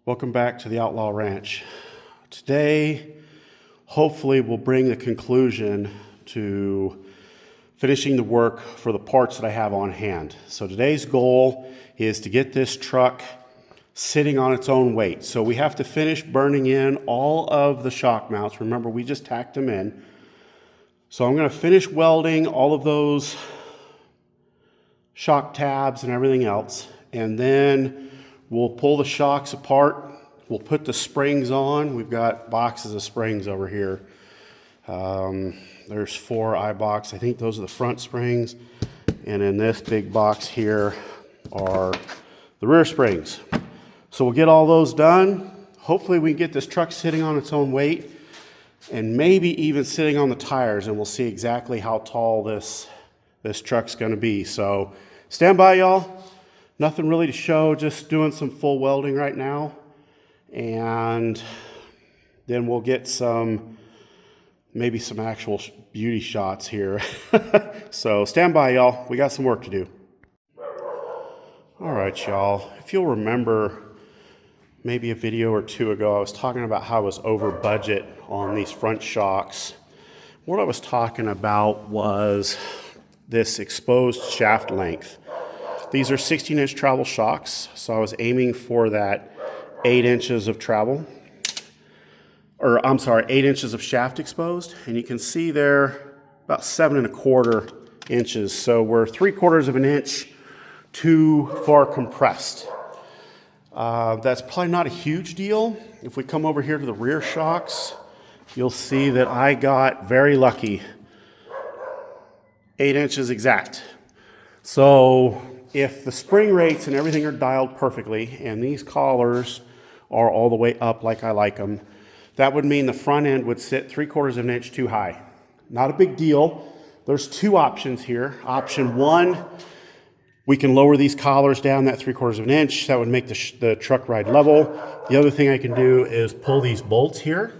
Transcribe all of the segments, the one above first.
Welcome back to the Outlaw Ranch. Today, hopefully, we'll bring the conclusion to finishing the work for the parts that I have on hand. So today's goal is to get this truck sitting on its own weight. So we have to finish burning in all of the shock mounts. Remember, we just tacked them in. So I'm going to finish welding all of those shock tabs and everything else, and then we'll pull the shocks apart. We'll put the springs on. We've got boxes of springs over here. There's 4 I-box. I think those are the front springs. And in this big box here are the rear springs. So we'll get all those done. Hopefully we can get this truck sitting on its own weight and maybe even sitting on the tires, and we'll see exactly how tall this truck's gonna be. So stand by, y'all. Nothing really to show, just doing some full welding right now. And then we'll get maybe some actual beauty shots here. So stand by, y'all. We got some work to do. All right, y'all. If you'll remember, maybe a video or two ago, I was talking about how I was over budget on these front shocks. What I was talking about was this exposed shaft length. These are 16-inch travel shocks, so I was aiming for that 8 inches of travel, or I'm sorry, 8 inches of shaft exposed, and you can see there about 7¼ inches. So we're 3/4 of an inch too far compressed. That's probably not a huge deal. If we come over here to the rear shocks, you'll see that I got very lucky. 8 inches exact. So if the spring rates and everything are dialed perfectly, and these collars are all the way up like I like them, that would mean the front end would sit 3/4 of an inch too high. Not a big deal. There's 2 options here. Option 1, we can lower these collars down that 3/4 of an inch. That would make the truck ride level. The other thing I can do is pull these bolts here,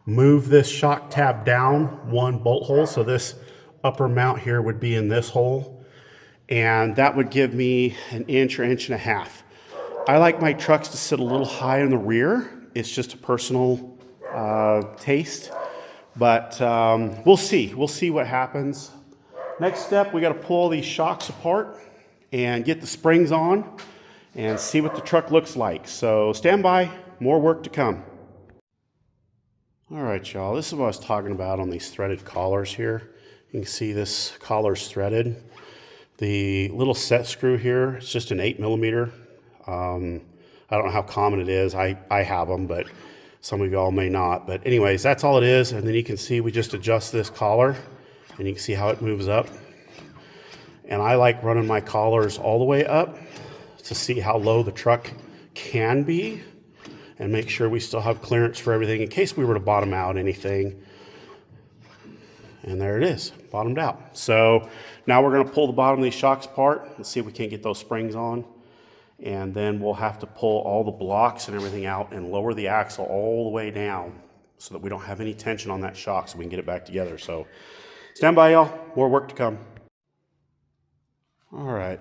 move this shock tab down 1 bolt hole, so this upper mount here would be in this hole, and that would give me 1 inch or 1.5 inches. I like my trucks to sit a little high in the rear. It's just a personal taste, but we'll see. We'll see what happens. Next step, we got to pull these shocks apart and get the springs on and see what the truck looks like. So stand by, more work to come. All right, y'all, this is what I was talking about on these threaded collars here. You can see this collar's threaded. The little set screw here, it's just an 8mm. I don't know how common it is. I have them, but some of y'all may not. But anyways, that's all it is. And then you can see we just adjust this collar, and you can see how it moves up. And I like running my collars all the way up to see how low the truck can be and make sure we still have clearance for everything in case we were to bottom out anything. And there it is, bottomed out. So now we're gonna pull the bottom of these shocks apart and see if we can't get those springs on. And then we'll have to pull all the blocks and everything out and lower the axle all the way down so that we don't have any tension on that shock so we can get it back together. So stand by, y'all, more work to come. All right,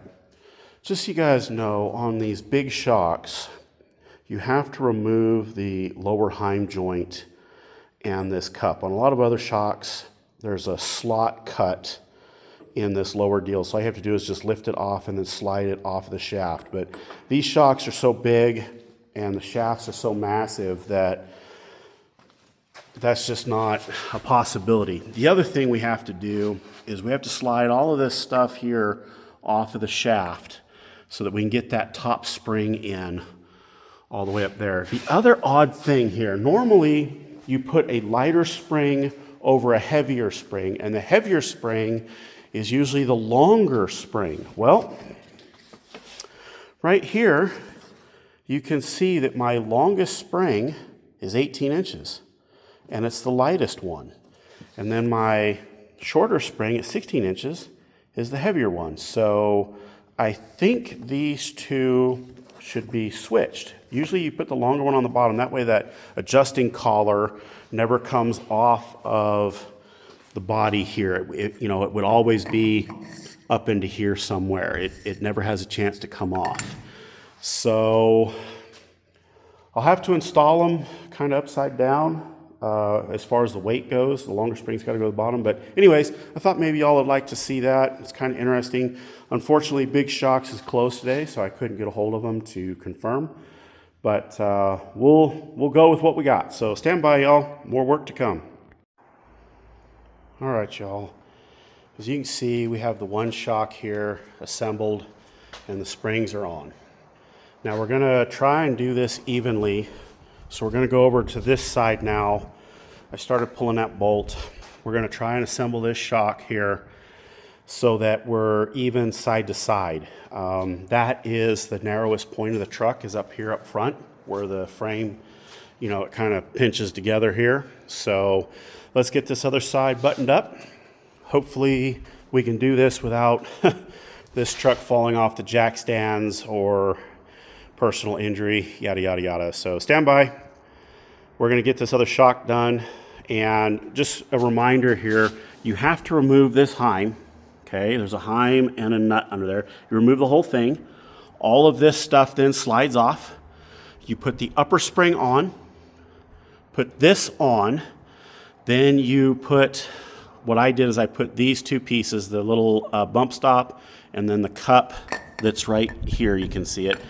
just so you guys know, on these big shocks, you have to remove the lower heim joint and this cup. On a lot of other shocks, there's a slot cut in this lower deal. So all you have to do is just lift it off and then slide it off the shaft. But these shocks are so big and the shafts are so massive that that's just not a possibility. The other thing we have to do is we have to slide all of this stuff here off of the shaft so that we can get that top spring in all the way up there. The other odd thing here, normally you put a lighter spring over a heavier spring, and the heavier spring is usually the longer spring. Well, right here, you can see that my longest spring is 18 inches, and it's the lightest one. And then my shorter spring at 16 inches is the heavier one. So I think these two should be switched. Usually you put the longer one on the bottom, that way that adjusting collar never comes off of the body here. It would always be up into here somewhere. It never has a chance to come off. So I'll have to install them kind of upside down as far as the weight goes. The longer spring's got to go to the bottom. But anyways, I thought maybe y'all would like to see that. It's kind of interesting. Unfortunately, Big Shocks is closed today, so I couldn't get a hold of them to confirm. But we'll go with what we got. So stand by, y'all. More work to come. All right, y'all. As you can see, we have the one shock here assembled, and the springs are on. Now we're gonna try and do this evenly. So we're gonna go over to this side now. I started pulling that bolt. We're gonna try and assemble this shock here so that we're even side to side. That is the narrowest point of the truck, is up here up front where the frame, you know, it kind of pinches together here. So let's get this other side buttoned up. Hopefully we can do this without this truck falling off the jack stands or personal injury, yada, yada, yada. So stand by. We're going to get this other shock done. And just a reminder here, you have to remove this heim. Okay, there's a heim and a nut under there. You remove the whole thing. All of this stuff then slides off. You put the upper spring on, put this on, then you put, what I did is I put these two pieces, the little bump stop and then the cup that's right here, you can see it.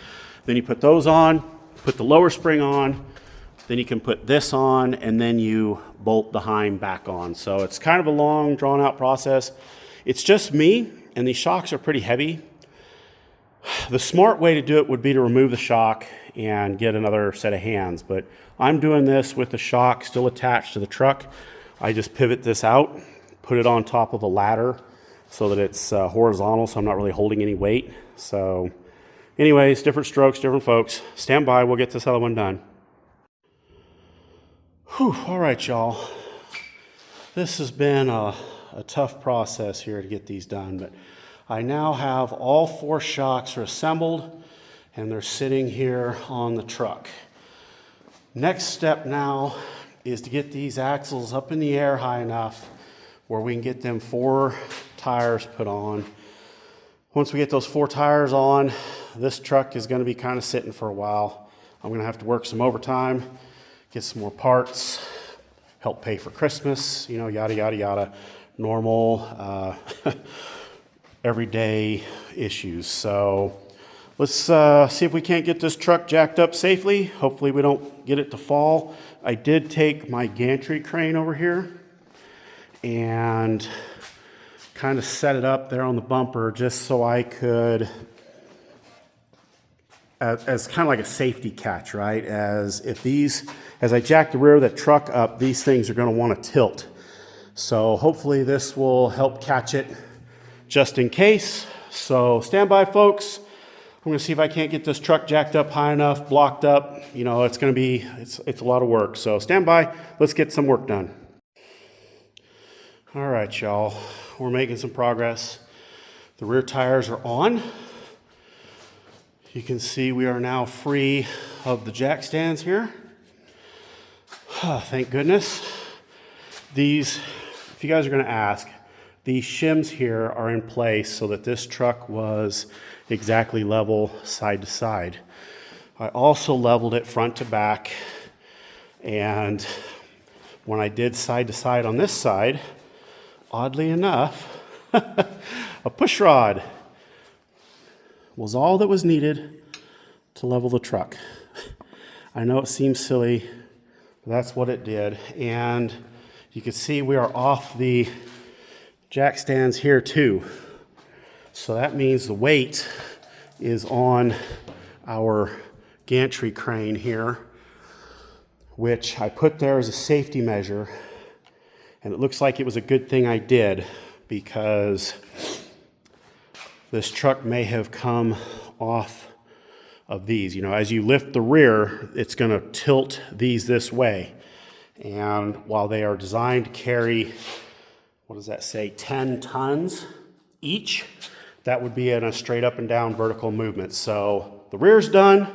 Then you put those on, put the lower spring on, then you can put this on, and then you bolt the heim back on. So it's kind of a long, drawn-out process. It's just me, and these shocks are pretty heavy. The smart way to do it would be to remove the shock and get another set of hands, but I'm doing this with the shock still attached to the truck. I just pivot this out, put it on top of a ladder so that it's horizontal, so I'm not really holding any weight. So anyways, different strokes, different folks. Stand by, we'll get this other one done. Whew, all right, y'all. This has been a tough process here to get these done, but I now have all 4 shocks are assembled and they're sitting here on the truck. Next step now is to get these axles up in the air high enough where we can get them 4 tires put on. Once we get those 4 tires on, this truck is going to be kind of sitting for a while. I'm going to have to work some overtime, get some more parts, help pay for Christmas, you know, yada, yada, yada. Normal, everyday issues. So let's see if we can't get this truck jacked up safely. Hopefully we don't get it to fall. I did take my gantry crane over here and kind of set it up there on the bumper just so I could, as kind of like a safety catch, right? As I jack the rear of the truck up, these things are going to want to tilt. So hopefully this will help catch it just in case. So stand by, folks. I'm going to see if I can't get this truck jacked up high enough, blocked up. You know, it's going to be, it's a lot of work. So stand by. Let's get some work done. All right, y'all. We're making some progress. The rear tires are on. You can see we are now free of the jack stands here. Thank goodness. These, if you guys are going to ask, these shims here are in place so that this truck was exactly level side to side. I also leveled it front to back, and when I did side to side on this side, oddly enough, a push rod was all that was needed to level the truck. I know it seems silly, but that's what it did. And you can see we are off the jack stands here too. So that means the weight is on our gantry crane here, which I put there as a safety measure. And it looks like it was a good thing I did, because this truck may have come off of these. You know, as you lift the rear, it's going to tilt these this way. And while they are designed to carry, what does that say, 10 tons each, that would be in a straight up and down vertical movement. So the rear's done.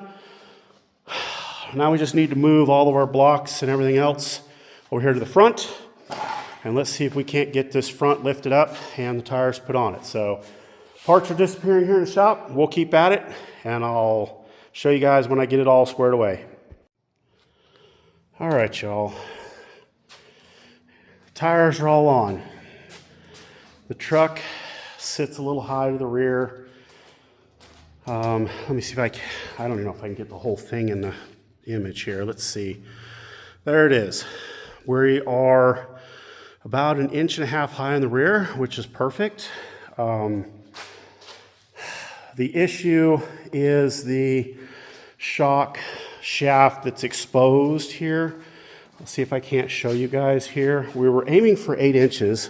Now we just need to move all of our blocks and everything else over here to the front. And let's see if we can't get this front lifted up and the tires put on it. So parts are disappearing here in the shop. We'll keep at it, and I'll show you guys when I get it all squared away. All right, y'all. Tires are all on. The truck sits a little high to the rear. Let me see if I don't know if I can get the whole thing in the image here. Let's see. There it is. We are about 1.5 inches high in the rear, which is perfect. The issue is the shock shaft that's exposed here. Let's see if I can't show you guys here. We were aiming for 8 inches,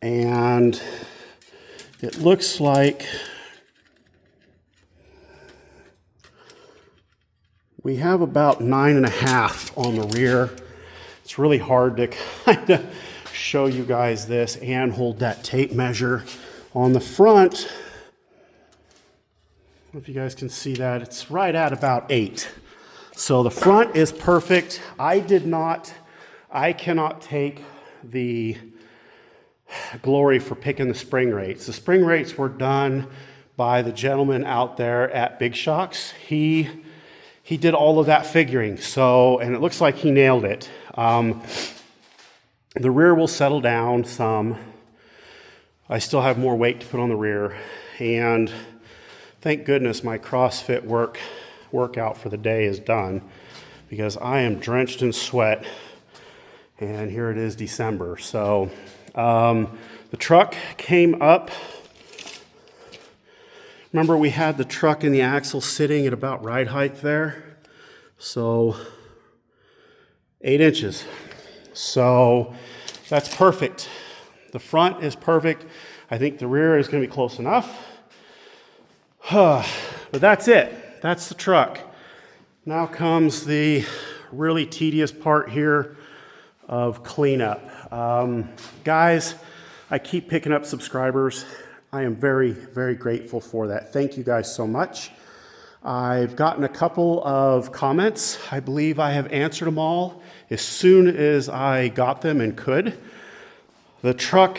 and it looks like we have about 9.5 on the rear. It's really hard to kind of show you guys this and hold that tape measure. On the front, I don't know if you guys can see that, it's right at about 8. So the front is perfect. I cannot take the glory for picking the spring rates. The spring rates were done by the gentleman out there at Big Shocks. He did all of that figuring, and it looks like he nailed it. The rear will settle down some. I still have more weight to put on the rear, and thank goodness my CrossFit workout for the day is done, because I am drenched in sweat, and here it is December. So the truck came up. Remember, we had the truck and the axle sitting at about ride height there. So 8 inches. So that's perfect. The front is perfect. I think the rear is going to be close enough. But that's it. That's the truck. Now comes the really tedious part here of cleanup. Guys, I keep picking up subscribers. I am very, very grateful for that. Thank you guys so much. I've gotten a couple of comments. I believe I have answered them all as soon as I got them and could. The truck,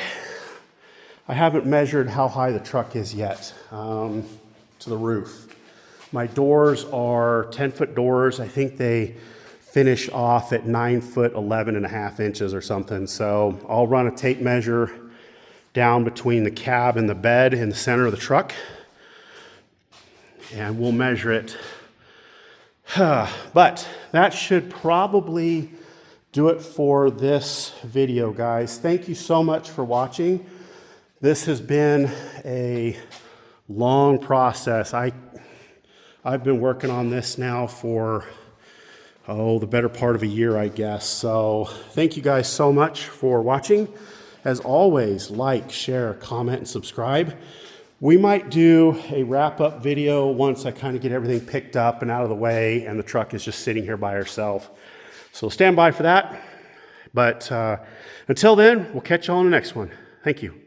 I haven't measured how high the truck is yet to the roof. My doors are 10-foot doors. I think they finish off at 9 foot 11.5 inches or something. So I'll run a tape measure down between the cab and the bed in the center of the truck, and we'll measure it. But that should probably do it for this video, guys. Thank you so much for watching. This has been a long process. I've been working on this now for the better part of a year, I guess. So thank you guys so much for watching. As always, like, share, comment, and subscribe. We might do a wrap-up video once I kind of get everything picked up and out of the way and the truck is just sitting here by herself. So stand by for that. But until then, we'll catch you all on the next one. Thank you.